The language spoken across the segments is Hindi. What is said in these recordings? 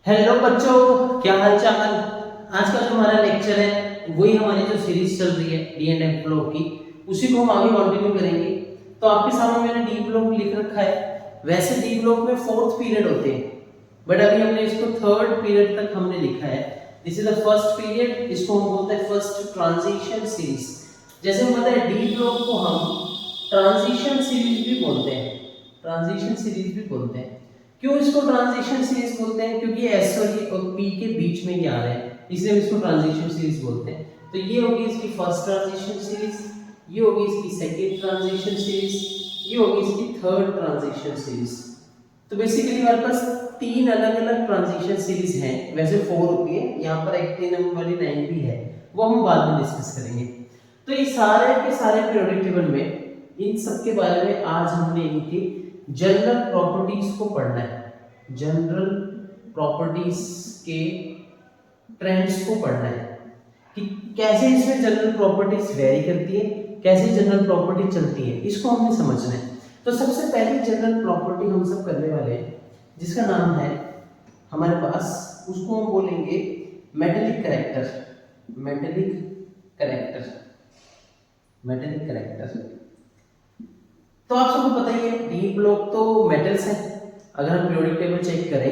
हेलो बच्चों, क्या हाल चाल। आज का जो हमारा लेक्चर है वही हमारी जो सीरीज चल रही है डी एंड एफ ब्लॉक की, उसी को हम आगे कंटिन्यू करेंगे। तो आपके सामने मैंने डी ब्लॉक लिख रखा है। वैसे डी ब्लॉक में फोर्थ पीरियड होते हैं, बट अभी हमने इसको थर्ड पीरियड तक हमने लिखा है। This is the first period, इसको हम बोलते हैं फर्स्ट ट्रांजिशन सीरीज। जैसे हम पता है डी ब्लॉक को हम ट्रांजिशन सीरीज भी बोलते हैं, ट्रांजिशन सीरीज भी बोलते हैं। क्यों इसको ट्रांजिशन सीरीज बोलते हैं? क्योंकि एस और पी के बीच में ये आ रहे हैं, इसलिए हम इसको ट्रांजिशन सीरीज बोलते हैं। तो ये होगी इसकी फर्स्ट ट्रांजिशन सीरीज, ये होगी इसकी सेकंड ट्रांजिशन सीरीज, ये होगी इसकी थर्ड ट्रांजिशन सीरीज। तो बेसिकली हमारे पास तीन अलग अलग ट्रांजिशन सीरीज हैं। वैसे 4 होती है, यहाँ पर एक 3 नंबर वाली 9 भी है, वो हम बाद में डिस्कस करेंगे। तो ये सारे के सारे पीरियोडिक टेबल में इन सब के बारे में आज हमने इनकी जनरल प्रॉपर्टीज को पढ़ना है। जनरल प्रॉपर्टीज के ट्रेंड्स को पढ़ना है कि कैसे इसमें जनरल प्रॉपर्टीज वेरी करती है, कैसे जनरल प्रॉपर्टी चलती है, इसको हमने समझना है। तो सबसे पहली जनरल प्रॉपर्टी हम सब करने वाले हैं, जिसका नाम है हमारे पास, उसको हम बोलेंगे metallic character. Metallic character, metallic character. तो आप सबको पता ही है डी ब्लॉक तो मेटल्स है। अगर हम पीरियोडिक टेबल चेक करें,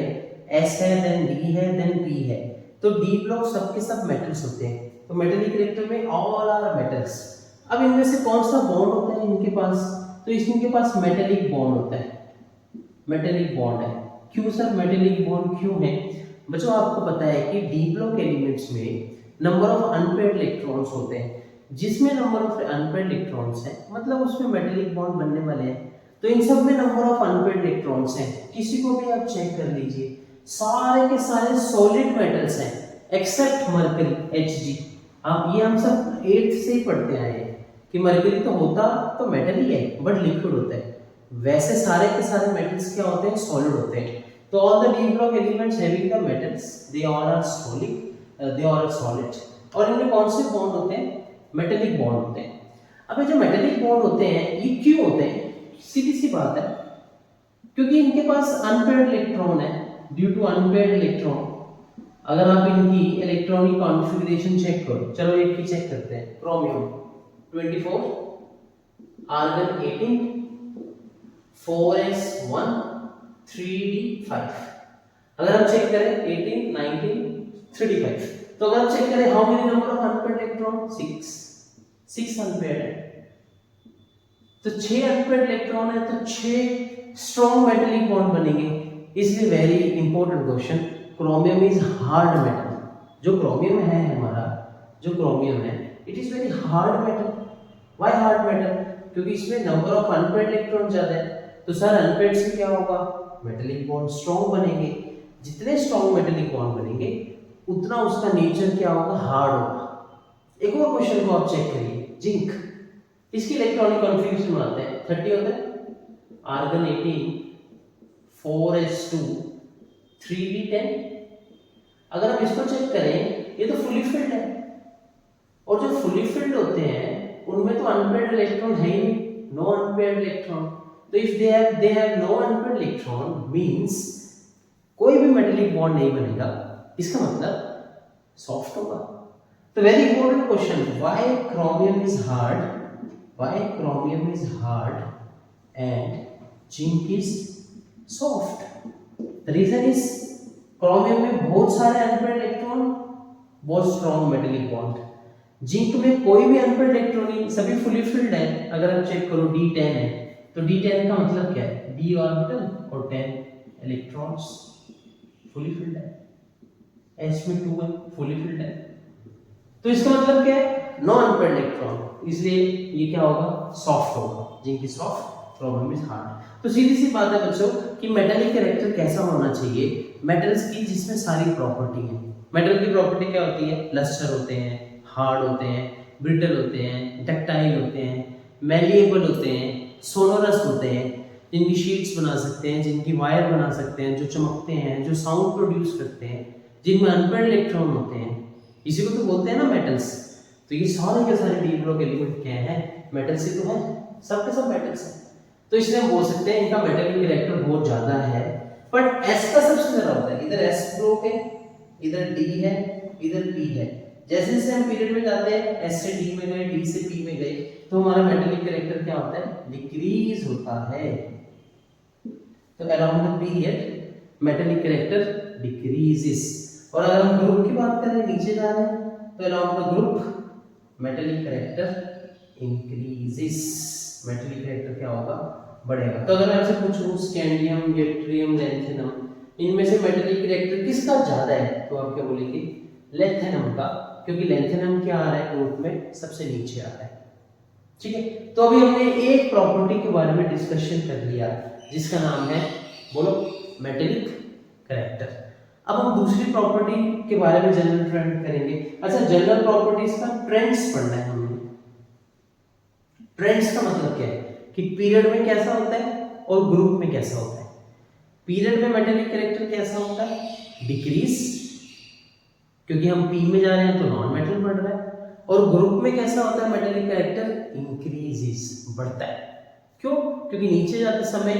एस है, देन डी है, देन पी है, तो डी ब्लॉक सब के सब मेटल्स होते हैं। तो मेटेलिक कैरेक्टर में ऑल आर मेटल्स। अब इनमें से कौन सा बॉन्ड होता है इनके पास? तो इनके पास मेटेलिक बॉन्ड होता है, मेटेलिक बॉन्ड है। क्यों सर मेटेलिक बॉन्ड क्यों है? बच्चों आपको पता है कि डी ब्लॉक एलिमेंट्स में नंबर ऑफ अनपेयर्ड इलेक्ट्रॉन्स होते हैं। जिसमें नंबर ऑफ अनपेयर्ड इलेक्ट्रॉन्स हैं, मतलब उसमें मेटेलिक बॉन्ड बनने वाले हैं। तो इन सब में नंबर ऑफ अनपेयर्ड इलेक्ट्रॉन्स हैं। किसी को भी आप चेक कर लीजिए, सारे के सारे सॉलिड मेटल्स हैं एक्सेप्ट मरकरी, Hg। आप ये हम सब 8th से ही पढ़ते आए हैं कि मरकरी तो होता तो मेटल ही है, बट लिक्विड होता है। वैसे सारे के सारे मेटल्स क्या होते हैं? सॉलिड होते हैं। तो all the D block elements having the metals they all are solid, they all are solid. और इनमें कौन से बॉन्ड होते हैं? मेटेलिक बॉन्ड होते हैं। अब ये जो मेटेलिक बॉन्ड होते हैं ये क्यों होते हैं? सीधी सी बात है, क्योंकि इनके पास अनपेयर्ड इलेक्ट्रॉन है। ड्यू टू अनपेयर्ड इलेक्ट्रॉन, अगर आप इनकी इलेक्ट्रॉनिक कॉन्फ़िगरेशन चेक करो, चलो एक की चेक करते हैं। Chromium 24, argon 18, 4s1, 3d5। अगर हम चेक करें 18, 19, 3d5, तो अगर हम चेक करें how many number of unpaired electron? 6 unpaired है। तो 6 अनपेयर्ड इलेक्ट्रॉन है, तो 6 स्ट्रॉन्ग मेटेलिक बॉन्ड बनेंगे। इसलिए very important question, chromium is hard metal. जो क्रोमियम है हमारा, जो क्रोमियम है, it is very hard metal. Why hard metal? क्योंकि इसमें नंबर ऑफ अनपेयर्ड इलेक्ट्रॉन ज्यादा है। तो सर अनपेयर्ड से क्या होगा? मेटेलिक बॉन्ड स्ट्रॉन्ग बनेंगे। जितने स्ट्रॉन्ग मेटेलिक बॉन्ड बनेंगे उतना उसका नेचर क्या होगा? हार्ड होगा। एक और क्वेश्चन को आप चेक करिए, जिंक, इसकी इलेक्ट्रॉनिक कॉन्फ़िगरेशन बनाते हैं, 30 होता है, आर्गन 18, 4s2, 3d10। अगर हम इसको चेक करें, ये तो फुली फिल्ड है, और जो फुली फिल्ड होते हैं उनमें तो अनपेयर्ड इलेक्ट्रॉन है ही नहीं, नो अनपेयर्ड इलेक्ट्रॉन। तो if they have no unpaired electron means कोई भी मेटेलिक बॉन्ड नहीं बनेगा, इसका मतलब सॉफ्ट होगा। तो very important question, why chromium is hard, why chromium is hard and zinc is soft? The reason is chromium में बहुत सारे अनपेयर्ड इलेक्ट्रॉन, बहुत स्ट्रॉन्ग मेटेलिक बॉन्ड। जिंक में कोई भी अनपेयर्ड इलेक्ट्रॉन नहीं, सभी फुली फिल्ड है। अगर आप चेक करो D10 है, तो D10 का मतलब क्या है? d ऑर्बिटल और 10 इलेक्ट्रॉन्स, फुली फिल्ड है। S में 2 है, फुली फिल्ड है। तो इसका मतलब क्या है? नो अनपेयर्ड इलेक्ट्रॉन, इसलिए ये क्या होगा? सॉफ्ट होगा। Zinc is soft, chromium is hard. तो सीधी सी बात है बच्चों कि मेटेलिक कैरेक्टर कैसा होना चाहिए? मेटल्स की जिसमें सारी प्रॉपर्टी है। मेटल की प्रॉपर्टी क्या होती है? लस्टर होते हैं, हार्ड होते हैं, ब्रिटल होते हैं, डक्टाइल होते हैं, मैलिएबल होते हैं, सोनोरस होते हैं, जिनकी शीट्स बना सकते हैं, जिनकी वायर बना सकते हैं, जो चमकते हैं, जो साउंड प्रोड्यूस करते हैं, जिनमें अनपेयर्ड इलेक्ट्रॉन होते हैं, इसी को तो बोलते हैं ना मेटल्स। तो ये सारे के सारे डी ब्लॉक एलिमेंट क्या है? मेटल्स ही तो है, सब के सब मेटल्स हैं। तो इसलिए हम बोल सकते हैं इनका मेटेलिक कैरेक्टर बहुत ज्यादा है। बट एस का सबसे ज्यादा होता है, इधर एस ब्लॉक है, इधर डी है, इधर पी है। जैसे जैसे हम पीरियड में जाते हैं, एस से डी में गए, डी से पी में गए, तो हमारा मेटेलिक कैरेक्टर क्या होता है, डिक्रीज होता है। तो around the period metallic character decreases. और अगर हम ग्रुप की बात करें, नीचे जा रहे हैं, तो around the group metallic character increases, metallic character क्या होगा, बढ़ेगा। तो अगर मैं आपसे पूछूं स्कैंडियम, यट्रियम, लैंथेनम, इनमें से मेटेलिक कैरेक्टर किसका ज्यादा है, तो आप क्या बोलेंगे, लैंथेनम का, क्योंकि लैंथेनम क्या आ रहा है ग्रुप में, सबसे नीचे आ रहा है। ठीक है, तो अभी हमने एक प्रॉपर्टी के बारे में डिस्कशन कर लिया जिसका नाम है, बोलो, मेटेलिक कैरेक्टर। अब हम दूसरी प्रॉपर्टी के बारे में जनरल ट्रेंड करेंगे। अच्छा, जनरल प्रॉपर्टीज का ट्रेंड्स पढ़ना है हमने। ट्रेंड्स का मतलब क्या है कि पीरियड में कैसा होता है और ग्रुप में कैसा होता है। पीरियड में मेटेलिक कैरेक्टर कैसा होता है, डिक्रीज, क्योंकि हम पी में जा रहे हैं तो नॉन मेटल बढ़ रहा है। और ग्रुप में कैसा होता है मेटेलिक कैरेक्टर, इंक्रीजेस, बढ़ता है। क्यों, क्योंकि नीचे जाते समय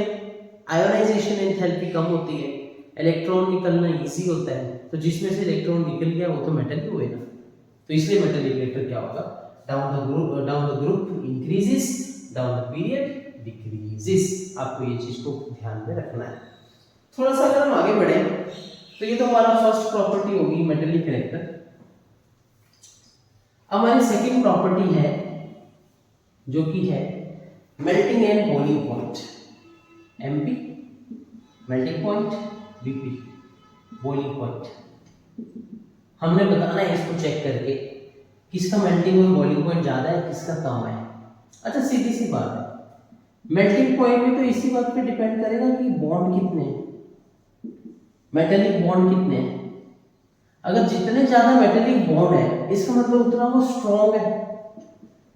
आयोनाइजेशन एंथैल्पी कम होती है, इलेक्ट्रॉन निकलना इजी होता है, तो जिसमें से इलेक्ट्रॉन निकल गया वो तो मेटल ही हुएगा। तो इसलिए मेटेलिक कैरेक्टर क्या होगा, down the group increases, down the period decreases. आपको ये चीज को ध्यान में रखना है। थोड़ा सा अगर हम आगे बढ़े, तो ये तो हमारा फर्स्ट प्रॉपर्टी होगी मेटेलिक कैरेक्टर। हमारी सेकंड प्रॉपर्टी है जो कि है melting and boiling point, MP, melting point, BP, boiling point. हमने बताना है इसको चेक करके किसका मेल्टिंग और बॉइलिंग पॉइंट ज्यादा है, किसका कम है। अच्छा, सीधी सी बात है, मेल्टिंग पॉइंट में तो इसी बात पे डिपेंड करेगा कि बॉन्ड कितने हैं, मेटेलिक बॉन्ड कितने हैं। अगर जितने ज्यादा मेटेलिक बॉन्ड है इसका मतलब उतना वो स्ट्रॉन्ग है,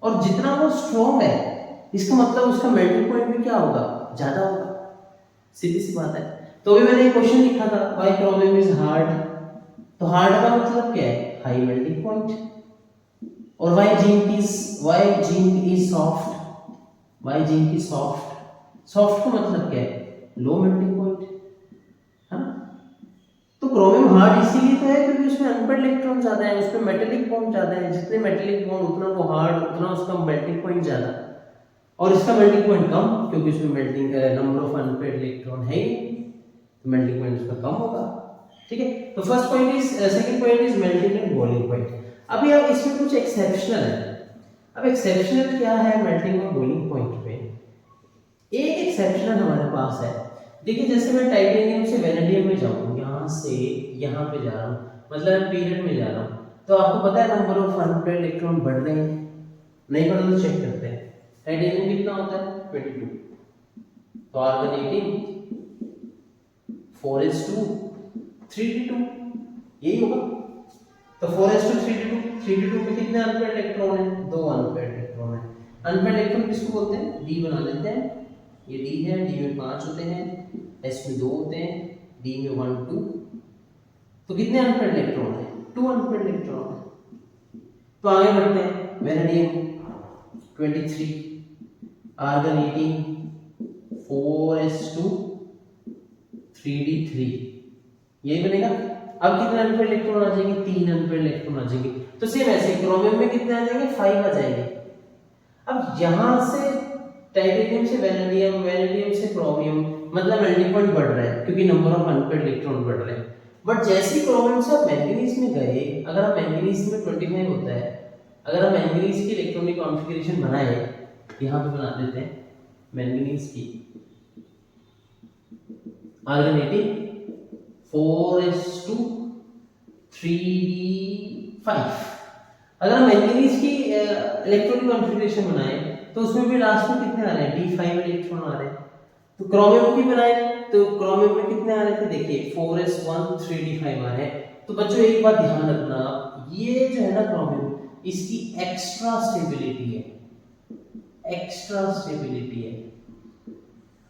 और जितना वो स्ट्रॉन्ग है इसका मतलब उसका मेल्टिंग पॉइंट भी क्या होगा, ज्यादा होगा। सीधी सी बात है। तो अभी मैंने एक क्वेश्चन लिखा था, व्हाई क्रोमियम इज हार्ड। तो हार्ड का मतलब क्या है, हाई मेल्टिंग पॉइंट। और why zinc is soft, why zinc is soft, soft का मतलब क्या है, लो मेल्टिंग पॉइंट। तो क्रोमियम हार्ड इसीलिए तो है क्योंकि उसमें अनपेड इलेक्ट्रॉन ज्यादा है, उसमें मेटेलिक बॉन्ड ज्यादा है। जितने मेटेलिक बॉन्ड उतना वो हार्ड, उतना उसका मेल्टिंग पॉइंट ज्यादा, और इसका मेल्टिंग पॉइंट कम क्योंकि उसमें melting number of unpaired electron है, तो मेल्टिंग पॉइंट उसका कम होगा। ठीक है, तो first point is, second point is melting and boiling point. अभी अब इसमें कुछ एक्सेप्शनल है। अब एक्सेप्शनल क्या है मेल्टिंग और बॉइलिंग पॉइंट पे, एक एक्सेप्शनल हमारे पास है। देखिए, जैसे मैं टाइटेनियम से वेनेडियम में जाऊं, यहाँ से यहाँ पे जा रहा हूँ, मतलब मैं पीरियड में जा रहा हूँ, तो आपको पता है नंबर ऑफ अनपेड इलेक्ट्रॉन बढ़ रहे हैं, नहीं बढ़ रहे तो चेक करते हैं। टाइटेनियम कितना होता है, 22, तो आर्गन 18, 4s2 3d2, यही होगा। तो 4s2 3d2 में कितने अनपेड इलेक्ट्रॉन है, 2 अनपेड इलेक्ट्रॉन है। अनपेड इलेक्ट्रॉन किसको बोलते हैं, डी बना लेते हैं, ये डी है, डी में 5 होते हैं, एस में 2 होते हैं, डी में 1 2, तो कितने अनपेड इलेक्ट्रॉन है, 2 अनपेड इलेक्ट्रॉन है। तो आगे बढ़ते हैं, वेनेडियम 23, आर्गन 18, 4s2 3d3, यही बनेगा। अब कितने अनपेड इलेक्ट्रॉन आ जाएंगे, 3 अनपेड इलेक्ट्रॉन आ जाएंगे। तो सेम ऐसे क्रोमियम में कितने आ जाएंगे, 5 आ जाएंगे। अब यहां से टाइटेनियम से वेनेडियम, वेनेडियम से क्रोमियम, मतलब मेल्टिंग पॉइंट बढ़ रहा है क्योंकि नंबर ऑफ अनपेड इलेक्ट्रॉन बढ़ रहे हैं। बट जैसे ही क्रोमियम से आप मैंगनीज में गए, अगर आप मैंगनीज में 25 होता है, अगर आप मैंगनीज की इलेक्ट्रॉनिक कॉन्फ़िगरेशन बनाए, यहां पे बना देते हैं मैंगनीज की, आर्गन 18, 4s2 3d5। अगर मैंगनीज की इलेक्ट्रॉनिक कॉन्फ़िगरेशन बनाए तो उसमें भी लास्ट में कितने आ रहे हैं, d5 इलेक्ट्रॉन आ रहे हैं। तो क्रोमियम की बनाए तो क्रोमियम में कितने आ रहे थे, देखिए 4s1 3d5 आ रहे हैं। तो बच्चों एक बात ध्यान रखना, ये जो है ना क्रोमियम, इसकी एक्स्ट्रा स्टेबिलिटी है, एक्स्ट्रा स्टेबिलिटी है।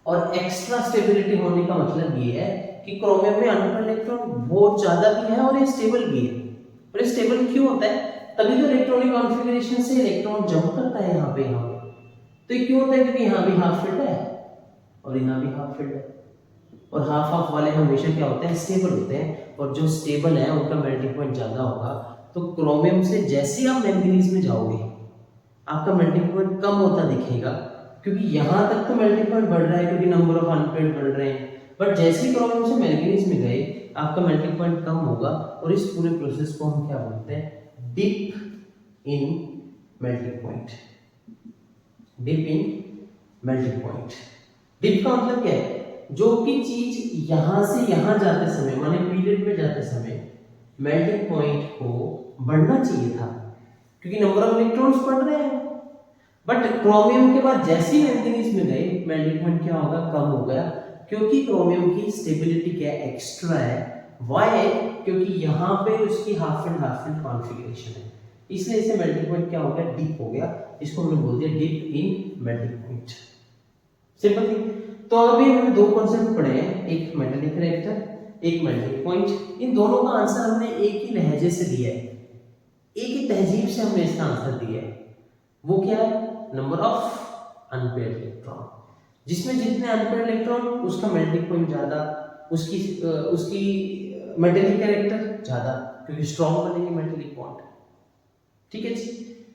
और एक्स्ट्रा स्टेबिलिटी होने का मतलब ये है कि क्रोमियम में अनपेड इलेक्ट्रॉन बहुत ज्यादा भी है और ये स्टेबल भी है। और ये स्टेबल क्यों होता है, तभी तो इलेक्ट्रॉनिक कॉन्फ़िगरेशन से इलेक्ट्रॉन जंप करता है यहाँ पे, यहाँ पे। तो ये क्यों होता है, क्योंकि यहाँ भी हाफ फिल्ड है और यहाँ भी हाफ फिल्ड है। और हाफ हाफ वाले हमेशा क्या होते हैं, स्टेबल होते हैं, और जो स्टेबल है उनका मेल्टिंग पॉइंट ज़्यादा होगा। तो क्रोमियम से जैसे ही आप मैंगनीज में जाओगे आपका मेल्टिंग पॉइंट कम होता दिखेगा, क्योंकि यहाँ तक तो मेल्टिंग पॉइंट बढ़ रहा है क्योंकि नंबर ऑफ अनपेयर्ड बढ़ रहे हैं, बट जैसे ही क्रोमियम से मैंगनीज में गए आपका मेल्टिंग पॉइंट कम होगा। और इस पूरे प्रोसेस को हम क्या बोलते हैं, dip in melting point. Dip in melting point. Dip का मतलब क्या है, जो कि चीज यहां से यहां जाते समय माने पीरियड में जाते समय मेल्टिंग पॉइंट को बढ़ना चाहिए था क्योंकि नंबर ऑफ इलेक्ट्रॉन्स बढ़ रहे हैं, बट क्रोमियम के बाद जैसे ही मैंगनीज में गए मेल्टिंग पॉइंट क्या होगा, कम हो गया, क्योंकि क्रोमियम की स्टेबिलिटी क्या है, एक्स्ट्रा है। वाई? क्योंकि यहाँ पे उसकी हाफ एंड कॉन्फ़िगरेशन है, इसलिए इसे मेल्टिंग पॉइंट क्या हो गया, डिप हो गया। इसको हमने बोल दिया dip in melting point. Simple thing. तो अभी हमने दो कॉन्सेप्ट पढ़े हैं, एक मेटालिक रिएक्टर, एक मेल्टिंग पॉइंट। इन दोनों का आंसर हमने एक ही लहजे से दिया है, एक ही तहजीब से हमने इसका आंसर दिया है। वो क्या है, नंबर ऑफ अनपेयर्ड इलेक्ट्रॉन। जिसमें जितने अनपेयर्ड इलेक्ट्रॉन उसका मेल्टिंग पॉइंट ज्यादा, उसकी मेटालिक कैरेक्टर ज्यादा, क्योंकि स्ट्रॉन्ग बनेगी मेटालिक बॉन्ड। ठीक है जी,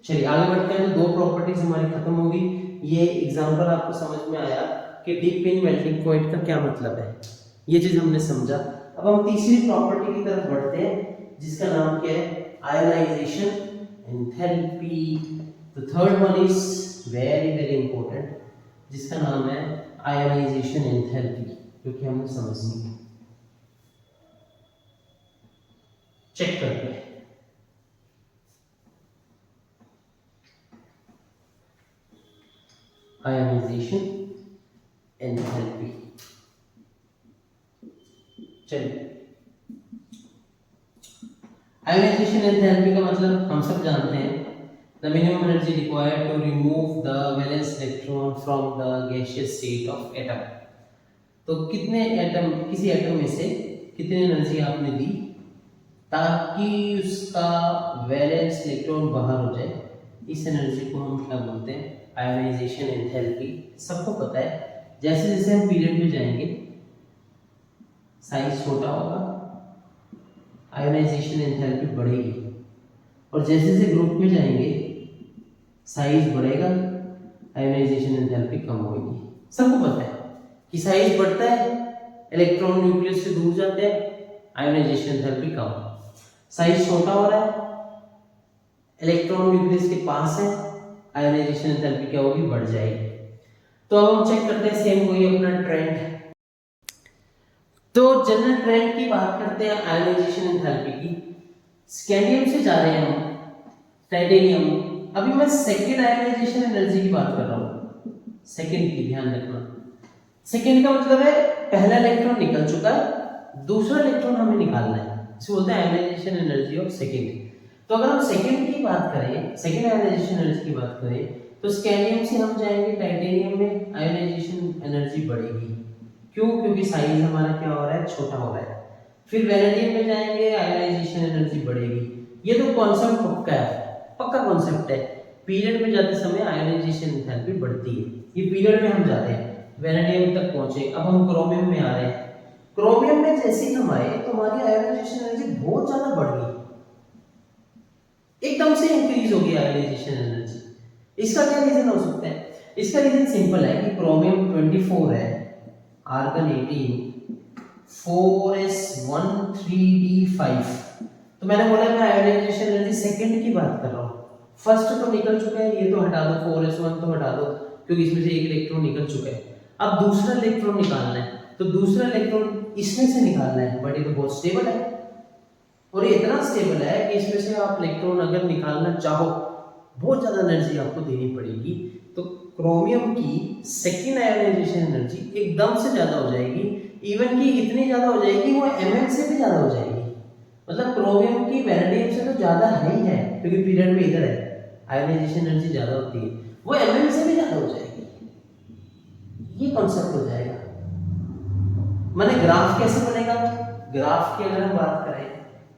चलिए आगे बढ़ते हैं। तो दो प्रॉपर्टीज हमारी खत्म होगी। ये एग्जांपल आपको समझ में आया कि डीप इन मेल्टिंग पॉइंट का क्या मतलब है, ये चीज हमने समझा। अब हम तीसरी प्रॉपर्टी की तरफ बढ़ते हैं जिसका नाम क्या है, ionisation enthalpy. The third one is very very important, जिसका नाम है आयोनाइजेशन एंथैल्पी, क्योंकि हमने समझनी है। चेक करते हैं। आयोनाइजेशन एंथैल्पी, चलिए आयोनाइजेशन एंथैल्पी का मतलब हम सब जानते हैं, the minimum energy required to remove the valence electron from the gaseous state of atom. तो कितने एटम, किसी एटम में से कितनी एनर्जी आपने दी ताकि उसका वैलेंस इलेक्ट्रॉन बाहर हो जाए, इस एनर्जी को हम क्या बोलते हैं, आयोनाइजेशन एंथैल्पी। सबको पता है जैसे जैसे हम पीरियड में जाएंगे साइज छोटा होगा, आयोनाइजेशन एंथैल्पी बढ़ेगी, और जैसे जैसे ग्रुप में जाएंगे साइज बढ़ेगा, आयोनाइजेशन एंथैल्पी कम होगी। सबको पता है कि साइज बढ़ता है, इलेक्ट्रॉन न्यूक्लियस से दूर जाते हैं, आयोनाइजेशन एंथैल्पी कम। साइज छोटा हो रहा है, इलेक्ट्रॉन न्यूक्लियस के पास है, आयोनाइजेशन एंथैल्पी क्या होगी, बढ़ जाएगी। तो अब हम चेक करते हैं सेम वही अपना ट्रेंड। तो जनरल ट्रेंड की बात करते हैं आयोनाइजेशन एंथैल्पी की। स्कैंडियम से जा रहे हैं हम टाइटेनियम। अभी मैं सेकंड आयोनाइजेशन एनर्जी की बात कर रहा हूं, सेकंड की, ध्यान रखना। सेकंड का मतलब है पहला इलेक्ट्रॉन निकल चुका है, दूसरा इलेक्ट्रॉन हमें निकालना है, इसे बोलते हैं आयोनाइजेशन एनर्जी ऑफ सेकंड। तो अगर हम सेकंड की बात करें, सेकंड आयोनाइजेशन एनर्जी की बात करें, तो स्कैंडियम से हम जाएंगे टाइटेनियम में, आयोनाइजेशन एनर्जी बढ़ेगी। क्यों? क्योंकि साइज हमारा क्या हो रहा है, छोटा हो रहा है। फिर वैनेडियम में जाएंगे, आयोनाइजेशन एनर्जी बढ़ेगी। ये तो कॉन्सेप्ट पक्का है, पक्का कॉन्सेप्ट है। पीरियड में जाते समय आयोनाइजेशन एंथैल्पी बढ़ती है, ये पीरियड में हम जा रहे हैं, वैनेडियम तक पहुंचे। अब हम क्रोमियम में आ रहे हैं। क्रोमियम में जैसे ही हम आए तो हमारी आयोनाइजेशन एनर्जी बहुत ज्यादा बढ़ गई, एकदम से इंक्रीज हो गई आयोनाइजेशन एनर्जी। इसका क्या रीजन हो सकता है? इसका रीजन सिंपल है कि क्रोमियम 24 है, आर्गन 18, 4s1 3d5। तो मैंने बोला मैं आयोनाइजेशन एनर्जी सेकंड की बात कर रहा हूँ। फर्स्ट तो निकल चुका है, ये तो हटा दो, 4s1 तो हटा दो क्योंकि इसमें से एक इलेक्ट्रॉन निकल चुका है। अब दूसरा इलेक्ट्रॉन निकालना है, तो दूसरा इलेक्ट्रॉन इसमें से निकालना है, बट ये तो बहुत स्टेबल है, और ये इतना स्टेबल है कि इसमें से आप इलेक्ट्रॉन अगर निकालना चाहो बहुत ज्यादा एनर्जी आपको देनी पड़ेगी। तो क्रोमियम की सेकेंड आयोनाइजेशन एनर्जी एकदम से ज्यादा हो जाएगी, इवन कि इतनी ज्यादा हो जाएगी वो एमएम से भी ज्यादा हो जाएगी। मतलब क्रोमियम की वैनेडियम से तो ज्यादा है ही है, क्योंकि पीरियड में इधर है आयोनाइजेशन एनर्जी ज्यादा होती है, वो एमएम से भी ज्यादा हो जाएगी। ये कॉन्सेप्ट हो जाएगा। माने ग्राफ कैसे बनेगा? ग्राफ की अगर हम बात करें,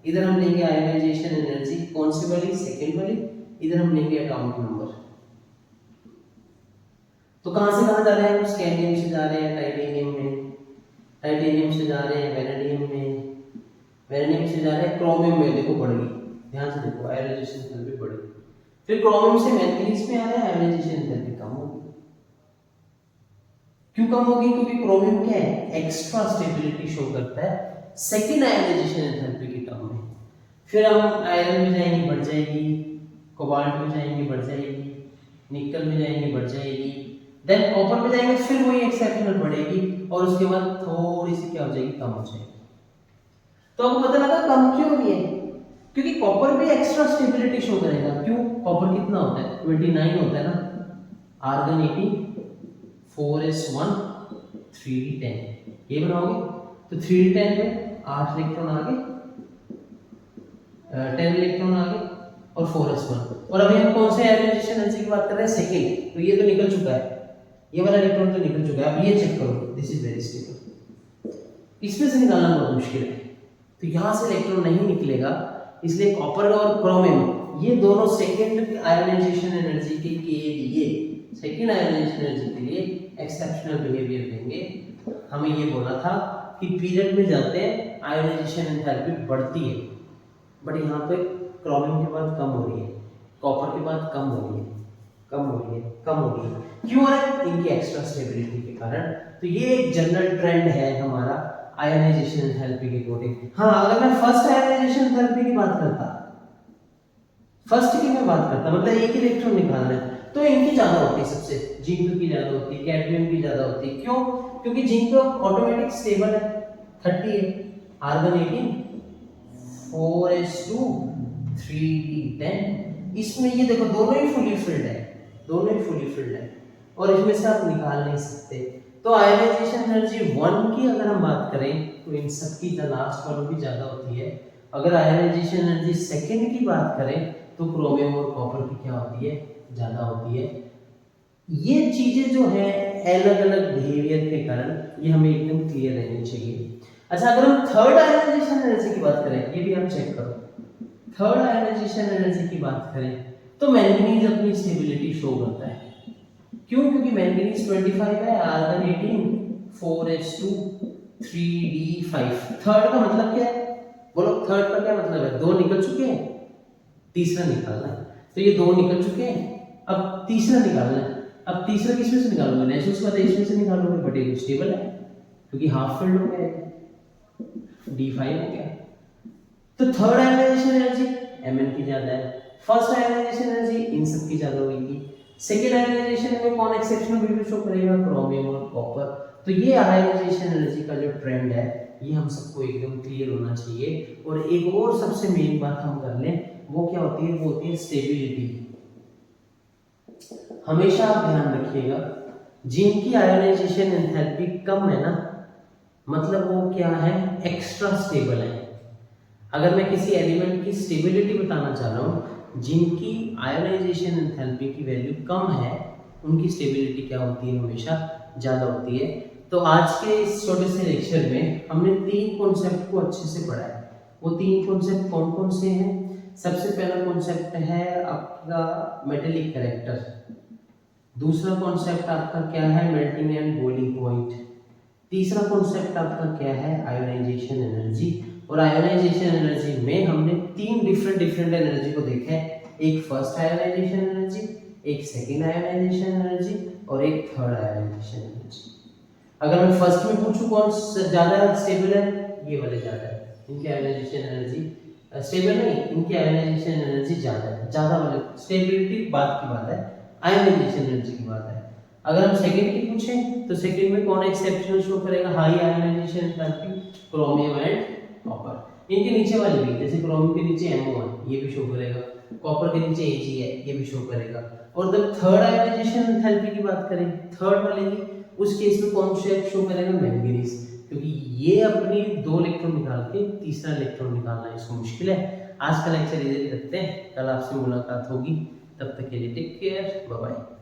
इधर हम लेंगे आयोनाइजेशन एनर्जी, कौन सी वाली, सेकेंड वाली, इधर हम लेंगे एटॉमिक नंबर। तो कहां से कहां जा रहे हैं हम? स्कैंडियम से जा रहे हैं टाइटेनियम में, टाइटेनियम से जा रहे हैं वैनेडियम में, वैनेडियम से जा रहे हैं क्रोमियम में, देखो बढ़ गई, ध्यान से देखो आयोनाइजेशन एंथैल्पी बढ़ गई। फिर क्रोमियम से मैंगनीज में आ रहे हैं, आयोनाइजेशन एंथैल्पी कम होगी। क्यों कम होगी? क्योंकि क्रोमियम क्या है, एक्स्ट्रा स्टेबिलिटी शो करता है सेकेंड आयोनाइजेशन एंथैल्पी की टर्म में। फिर हम आयरन में जाएंगे बढ़ जाएगी, कोबाल्ट में जाएंगे बढ़ जाएगी, निकल में जाएंगे बढ़ जाएगी, देन कॉपर में जाएंगे फिर वही एक्सेप्शनल बढ़ेगी और उसके बाद थोड़ी सी क्या हो जाएगी, कम हो जाएगी। तो आपको पता लगा कम क्यों हो रही है? क्योंकि कॉपर भी एक्स्ट्रा स्टेबिलिटी शो करेगा। क्यों? कॉपर कितना होता है, 29 होता है ना, आर्गन 18, 4s1 3d10, ये बनाओगे तो 3d10 में 8 इलेक्ट्रॉन आगे, 10 इलेक्ट्रॉन आगे और 4s1। और अभी हम कौन से आयोनाइजेशन एनर्जी की बात कर रहे हैं, सेकेंड, तो ये तो निकल चुका है, ये वाला इलेक्ट्रॉन तो निकल चुका है। अब ये चेक करो, दिस इज वेरी स्टेबल, इसमें से निकालना बहुत मुश्किल है, तो यहां से इलेक्ट्रॉन नहीं निकलेगा, इसलिए कॉपर और क्रोमियम ये दोनों सेकेंड आयोनाइजेशन एनर्जी के लिए, सेकेंड आयोनाइजेशन एनर्जी के लिए एक्सेप्शनल बिहेवियर देंगे। हमें ये बोला था कि पीरियड में जाते हैं आयोनाइजेशन एंथैल्पी बढ़ती है, बट यहाँ पे क्रोमियम के बाद कम हो रही है, कॉपर के बाद कम हो रही है, कम हो रही है, कम हो रही है। क्यों है? इनकी एक्स्ट्रा स्टेबिलिटी के कारण। तो ये एक जनरल ट्रेंड है हमारा आयोनाइजेशन एंथैल्पी के अकॉर्डिंग। हाँ, अगर मैं फर्स्ट आयोनाइजेशन एंथैल्पी की बात करता, फर्स्ट की मैं बात करता, मतलब एक इलेक्ट्रॉन निकालना है, तो इनकी ज्यादा होती है, सबसे जिंक की ज्यादा होती है, कैडमियम की ज्यादा होती है। क्यों? क्योंकि जिंक ऑटोमेटिक स्टेबल है, 30 है, आर्गन 18, 4s2 3d10, इसमें ये देखो दोनों ही फुली फिल्ड है, दोनों ही फुली फिल्ड है और इसमें से आप निकाल नहीं सकते। तो आयोनाइजेशन एनर्जी 1 की अगर हम बात करें तो इन सब की लास्ट वालों की ज्यादा होती है। अगर आयोनाइजेशन एनर्जी सेकंड की बात करें तो क्रोमियम और कॉपर की क्या होती है, ज्यादा होती है। ये चीजें जो है अलग अलग बिहेवियर के कारण ये हमें एकदम क्लियर रहनी चाहिए। अच्छा, अगर हम थर्ड आयोनाइजेशन एनर्जी की बात करें, ये भी हम चेक करो, थर्ड आयोनाइजेशन एनर्जी की बात करें तो मैंगनीज अपनी स्टेबिलिटी शो करता है। क्यों? क्योंकि मैंगनीज 25 है, आर्गन 18, 4s2 3d5। थर्ड का मतलब क्या है, बोलो थर्ड का क्या मतलब है? दो निकल चुके हैं, तीसरा निकालना है, तो ये दो निकल चुके हैं, अब तीसरा निकालना है। अब तीसरा किसमें से निकालोगे? नेचुरल्स का इसमें से निकालोगे, बट ये स्टेबल है क्योंकि हाफ फिल्ड हो गया, d5 हो गया। तो थर्ड आयोनाइजेशन एनर्जी Mn की ज्यादा है, फर्स्ट आयोनाइजेशन एनर्जी इन सब की ज्यादा होगी। सेकेंड आयोनाइजेशन में कौन एक्सेप्शनल बिहेवियर शो करेगा? क्रोमियम और कॉपर। तो ये आयोनाइजेशन एनर्जी का जो ट्रेंड है ये हम सबको एकदम क्लियर होना चाहिए। और एक और सबसे मेन बात हम कर लें, वो क्या होती है? वो होती है स्टेबिलिटी। हमेशा आप ध्यान रखिएगा, जिनकी आयोनाइजेशन एंथैल्पी कम है ना, मतलब वो क्या है, एक्स्ट्रा स्टेबल है। अगर मैं किसी एलिमेंट की स्टेबिलिटी बताना चाह रहा हूँ, जिनकी आयोनाइजेशन एंथैल्पी की वैल्यू कम है उनकी स्टेबिलिटी क्या होती है? हमेशा ज़्यादा होती है। तो आज के इस छोटे से लेक्चर में हमने तीन कॉन्सेप्ट को अच्छे से पढ़ा है। वो तीन कॉन्सेप्ट कौन कौन से हैं? सबसे पहला कॉन्सेप्ट है आपका मेटेलिक कैरेक्टर, दूसरा कॉन्सेप्ट आपका क्या है? मेल्टिंग एंड बॉइलिंग पॉइंट, तीसरा कॉन्सेप्ट आपका क्या है? Ionization energy. और आयोनाइजेशन एनर्जी में हमने तीन डिफरेंट एनर्जी को देखा है, एक फर्स्ट आयोनाइजेशन एनर्जी, एक सेकेंड आयोनाइजेशन एनर्जी और एक थर्ड आयोनाइजेशन एनर्जी। अगर मैं फर्स्ट में पूछूं कौन ज्यादा स्टेबल है, ये वाले ज्यादा है, इनकी आयोनाइजेशन एनर्जी स्टेबल नहीं, इनकी आयोनाइजेशन एनर्जी ज्यादा है, ज्यादा वाले स्टेबिलिटी बात की बात है, आयोनाइजेशन एनर्जी की बात है। अगर हम सेकंड की पूछें तो सेकंड में कौन एक्सेप्शनल शो करेगा? High ionisation enthalpy, chromium and copper. इनके नीचे वाले भी, जैसे क्रोमियम के नीचे MO है, ये भी शो करेगा, कॉपर के नीचे Ag है, ये भी शो करेगा। और जब थर्ड आयोनाइजेशन एंथैल्पी की बात करें, थर्ड वाले की, उस केस में कौन शो करेगा? मैंगनीज, क्योंकि ये अपनी दो इलेक्ट्रॉन निकाल के तीसरा इलेक्ट्रॉन निकालना इसको मुश्किल है। आज का लेक्चर इधर ही रखते हैं, कल आपसे मुलाकात होगी, तब तक के लिए टेक केयर, बाय बाय।